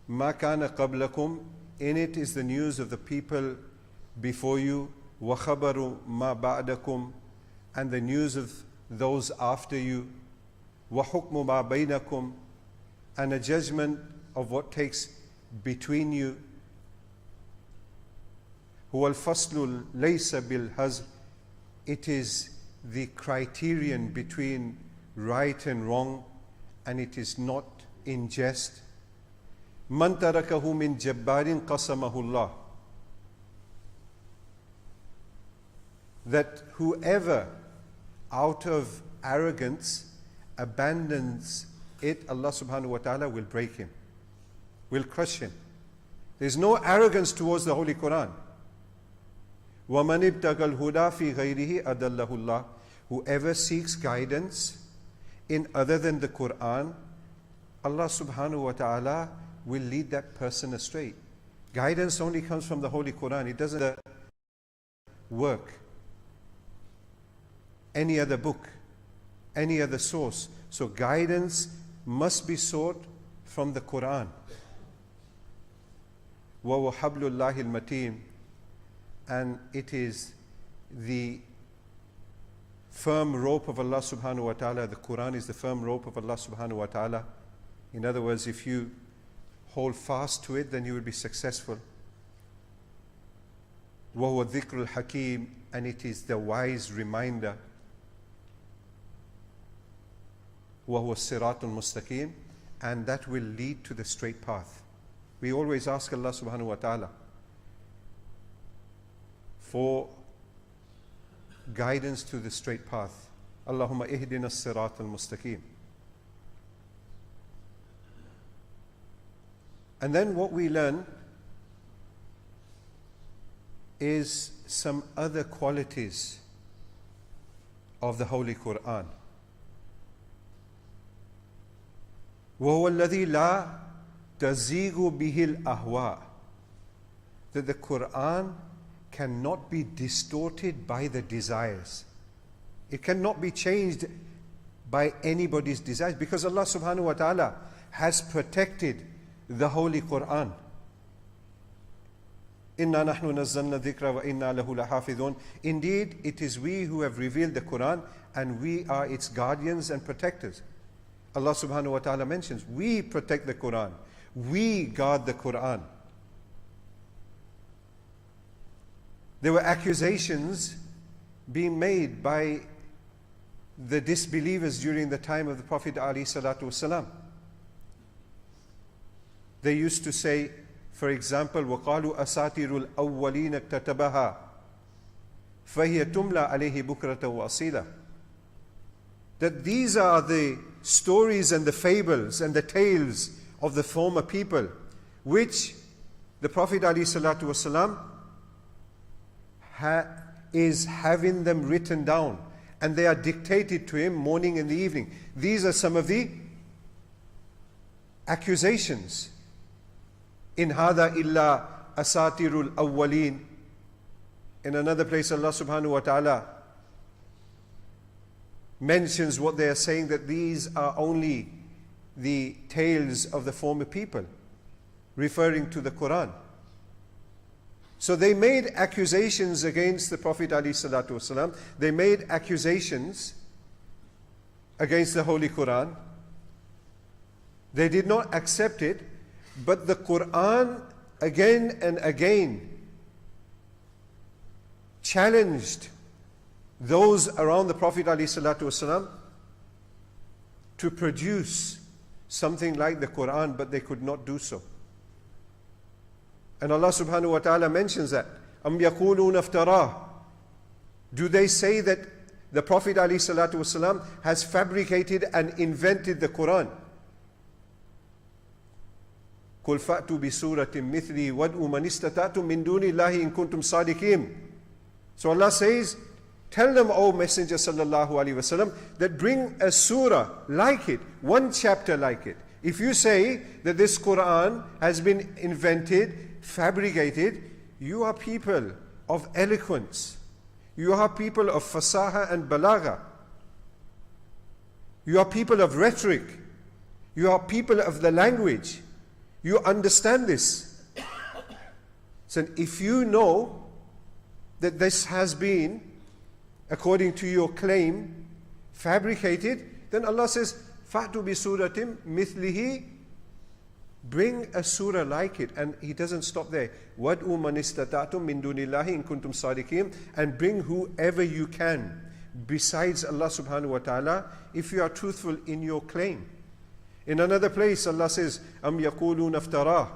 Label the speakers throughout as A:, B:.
A: مَا كَانَ قَبْلَكُمْ, in it is the news of the people before you, وَخَبَرُ مَا بَعْدَكُمْ, and the news of those after you, وَحُكْمُ مَا بَيْنَكُمْ, and a judgment of what takes between you. هُوَ الْفَصْلُ لَيْسَ بِالْهَزْلِ, it is the criterion between right and wrong, and it is not in jest. مَنْ تَرَكَهُ مِنْ جَبَّارٍ قَسَمَهُ اللَّهُ, that whoever out of arrogance abandons it, Allah subhanahu wa ta'ala will break him, will crush him. There's no arrogance towards the Holy Quran. وَمَنِ ابْتَغَى الْهُدَى فِي غَيْرِهِ أَدَلَّهُ اللَّهُ, whoever seeks guidance in other than the Quran, Allah subhanahu wa ta'ala will lead that person astray. Guidance only comes from the Holy Quran. It doesn't work any other book, any other source. So guidance must be sought from the Quran. وَهُوَ حَبْلُ اللَّهِ الْمَتِينُ, and it is the firm rope of Allah subhanahu wa ta'ala. The Quran is the firm rope of Allah subhanahu wa ta'ala. In other words, if you hold fast to it, then you will be successful. وَهُوَ الذِّكْرُ الْحَكِيمُ, and it is the wise reminder. وَهُوَ الصِّرَاطُ الْمُسْتَقِيمُ, and that will lead to the straight path. We always ask Allah subhanahu wa ta'ala for guidance to the straight path. Allahumma ihdina as-sirat al-mustaqim. And then what we learn is some other qualities of the Holy Quran. وَهُوَ الَّذِي لَا تَزِيغُ بِهِ الْأَهْوَاءُ, that the Quran cannot be distorted by the desires. It cannot be changed by anybody's desires, because Allah subhanahu wa ta'ala has protected the Holy Quran. إِنَّا نَحْنُ نَزَّلْنَا الذِّكْرَ وَإِنَّا لَهُ لَحَافِظُونَ. Indeed, it is we who have revealed the Quran, and we are its guardians and protectors. Allah subhanahu wa ta'ala mentions, we protect the Quran, we guard the Quran. There were accusations being made by the disbelievers during the time of the Prophet ﷺ. They used to say, for example, وَقَالُوا أَسَاطِيرُ الْأَوَّلِينَ اكْتَتَبَهَا فَهِيَ تُمْلَى عَلَيْهِ بُكْرَةً وَأَصِيلًا, that these are the stories and the fables and the tales of the former people, which the Prophet ﷺ is having them written down, and they are dictated to him morning and the evening. These are some of the accusations. In hada illa asatirul awwalin. In another place, Allah subhanahu wa ta'ala mentions what they are saying, that these are only the tales of the former people, referring to the Quran. So they made accusations against the Prophet ﷺ. They made accusations against the Holy Quran. They did not accept it, but the Quran again and again challenged those around the Prophet ﷺ to produce something like the Quran, but they could not do so. And Allah subhanahu wa ta'ala mentions that. أَمْ يَقُولُونَ افْتَرَاهُ, do they say that the Prophet ﷺ has fabricated and invented the Quran? قُلْ فَأْتُوا بِسُورَةٍ مِثْلِهِ وَادْعُوا مَنِ اسْتَطَعْتُم مِّن دُونِ اللَّهِ إِن كُنتُمْ صَادِقِينَ. So Allah says, tell them, O Messenger sallallahu alaihi wasallam, that bring a surah like it, one chapter like it. If you say that this Quran has been invented, fabricated, you are people of eloquence. You are people of fasaha and balagha. You are people of rhetoric. You are people of the language. You understand this. So if you know that this has been, according to your claim, fabricated, then Allah says, فَأْتُوا بِسُورَةٍ مِثْلِهِ, bring a surah like it. And He doesn't stop there. وَادْعُوا مَنِ اسْتَطَعْتُم مِّن دُونِ اللَّهِ إِن كُنتُمْ صَادِقِينَ, and bring whoever you can besides Allah subhanahu wa ta'ala, if you are truthful in your claim. In another place, Allah says, أَمْ يَقُولُونَ افْتَرَاهُ,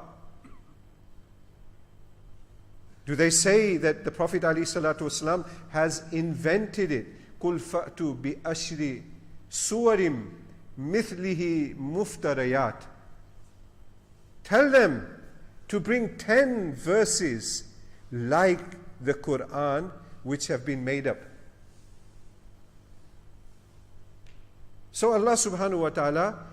A: do they say that the Prophet ﷺ has invented it? قُلْ فَأْتُوا بِأَشْرِ سُوَرٍ مِثْلِهِ مُفْتَرَيَاتٍ. Tell them to bring 10 verses like the Quran which have been made up. So Allah subhanahu wa ta'ala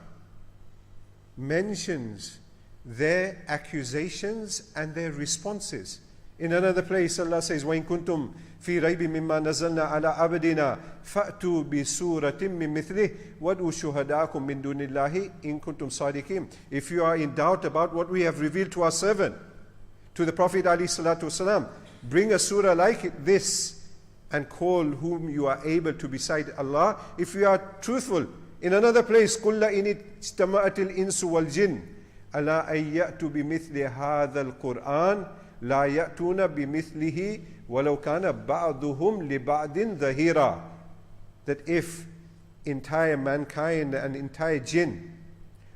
A: mentions their accusations and their responses. In another place, Allah says, وَإِن كُنْتُمْ فِي رَيْبٍ مِّمَّا نَزَّلْنَا عَلَىٰ عَبْدِنَا فَأْتُوا بِسُورَةٍ مِّن مِّثْلِهِ وَادْعُوا شُهَدَاءَكُم مِّن دُونِ اللَّهِ إِن كُنتُمْ صَادِقِينَ. If you are in doubt about what we have revealed to our servant, to the Prophet ﷺ, bring a surah like this and call whom you are able to beside Allah, if you are truthful. In another place, قُلْ لَئِنِ اجْتَمَعَتِ الْإِنسُ وَالْجِنُّ أَلَا أَن يَأْتُوا بِمِثْلِ هَذَا الْقُرْآنِ لَا يَأْتُونَ بِمِثْلِهِ وَلَوْ كَانَ بَعْضُهُمْ لِبَعْضٍ ظَهِيرًا. That if entire mankind and entire jinn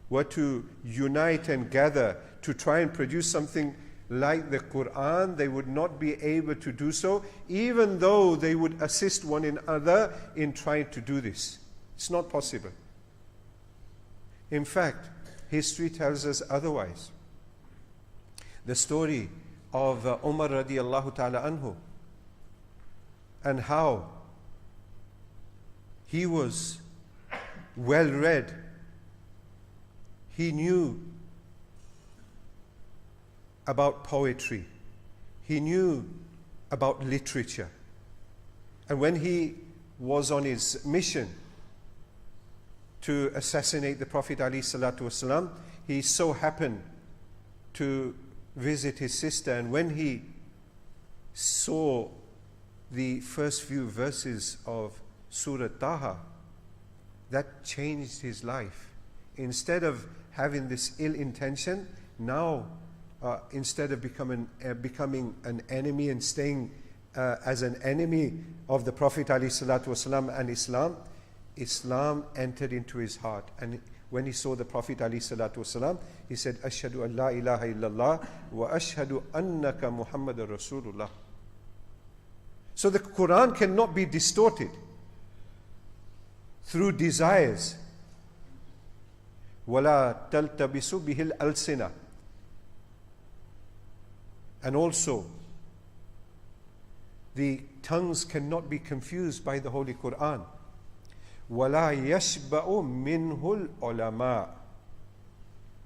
A: were to unite and gather to try and produce something like the Quran, they would not be able to do so, even though they would assist one another in trying to do this. It's not possible. In fact, history tells us otherwise. The story of Umar radiallahu ta'ala anhu, and how he was well read. He knew about poetry. He knew about literature. And when he was on his mission to assassinate the Prophet ﷺ, he so happened to visit his sister, and when he saw the first few verses of Surah Taha, that changed his life. Instead of having this ill intention, now instead of becoming an enemy and staying as an enemy of the Prophet ﷺ and Islam, Islam entered into his heart. And when he saw the Prophet ﷺ, he said, Ashhadu an la ilaha illallah wa ashhadu annaka Muhammadur Rasulullah. So the Quran cannot be distorted through desires. وَلَا تَلْتَبِسُ بِهِ الْأَلْسِنَةِ. And also, the tongues cannot be confused by the Holy Quran. وَلَا يَشْبَأُ مِنْهُ الْعُلَمَاءِ.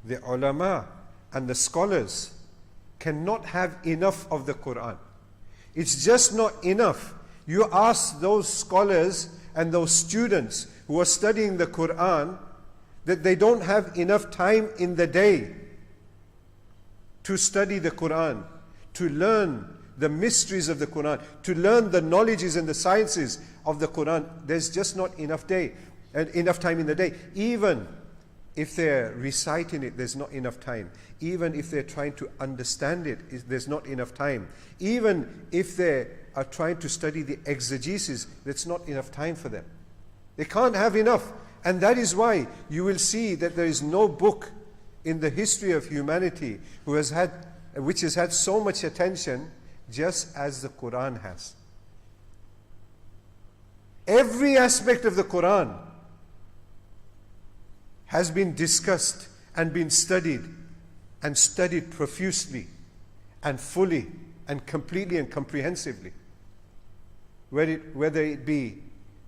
A: The ulama and the scholars cannot have enough of the Quran. It's just not enough. You ask those scholars and those students who are studying the Quran that they don't have enough time in the day to study the Quran, to learn the mysteries of the Quran, to learn the knowledges and the sciences of the Quran. There's just not enough time in the day. Even if they're reciting it, there's not enough time. Even if they're trying to understand it, there's not enough time. Even if they are trying to study the exegesis, there's not enough time for them. They can't have enough. And that is why you will see that there is no book in the history of humanity which has had so much attention just as the Quran has. Every aspect of the Quran has been discussed and been studied profusely and fully and completely and comprehensively. Whether it be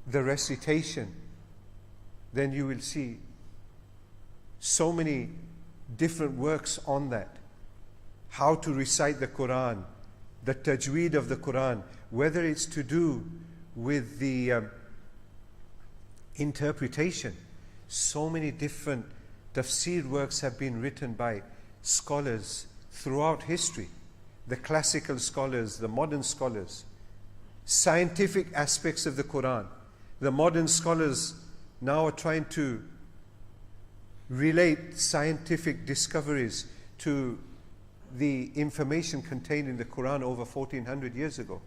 A: the recitation, then you will see so many different works on that. How to recite the Quran, the tajweed of the Quran, whether it's to do with the interpretation. So many different tafsir works have been written by scholars throughout history, the classical scholars, the modern scholars, scientific aspects of the Quran. The modern scholars now are trying to relate scientific discoveries to the information contained in the Quran over 1400 years ago.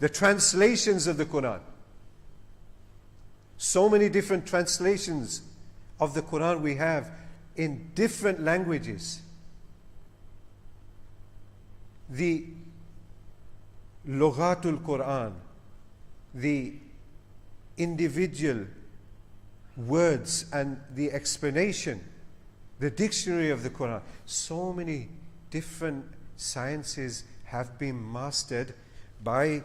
A: The translations of the Quran. So many different translations of the Quran we have in different languages. The Lughatul Quran, the individual words and the explanation, the dictionary of the Quran. So many different sciences have been mastered by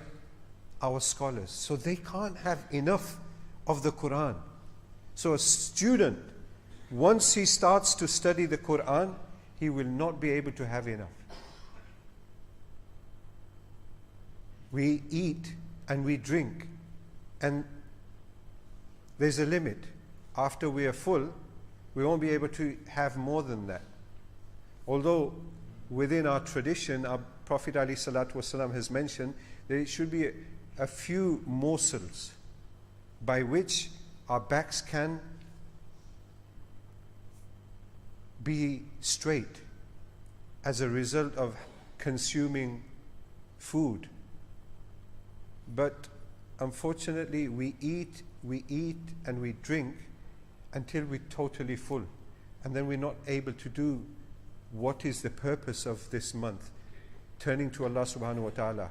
A: our scholars. So they can't have enough of the Quran. So a student, once he starts to study the Quran, he will not be able to have enough. We eat and we drink, and there's a limit. After we are full, we won't be able to have more than that. Although within our tradition, our Prophet ﷺ has mentioned that it should be a few morsels by which our backs can be straight as a result of consuming food. But unfortunately, we eat and we drink until we're totally full. And then we're not able to do what is the purpose of this month. Turning to Allah subhanahu wa ta'ala,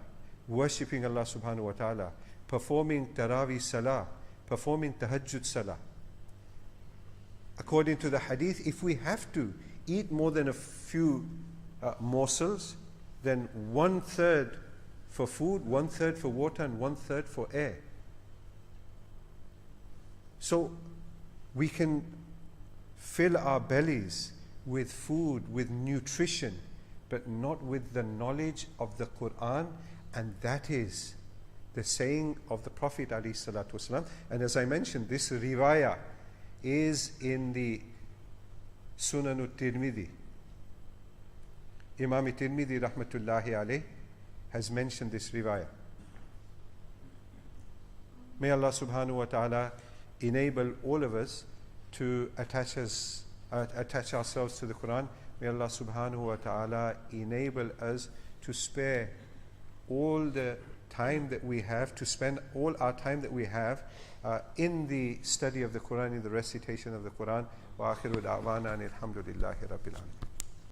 A: worshipping Allah subhanahu wa ta'ala, performing Taraweeh Salah, performing Tahajjud Salah. According to the hadith, if we have to eat more than a few morsels, then 1/3 for food, 1/3 for water, and 1/3 for air. So we can fill our bellies with food, with nutrition, but not with the knowledge of the Quran, and that is the saying of the Prophet ﷺ. And as I mentioned, this riwayah is in the Sunan al-Tirmidhi. Imam al-Tirmidhi rahmatullahi alayh has mentioned this riwayah. May Allah subhanahu wa ta'ala enable all of us to attach ourselves to the Quran. May Allah subhanahu wa ta'ala enable us to spare all the time that we have, to spend all our time that we have in the study of the Quran, in the recitation of the Quran. Wa akhiru da'wana alhamdulillahi rabbil alamin.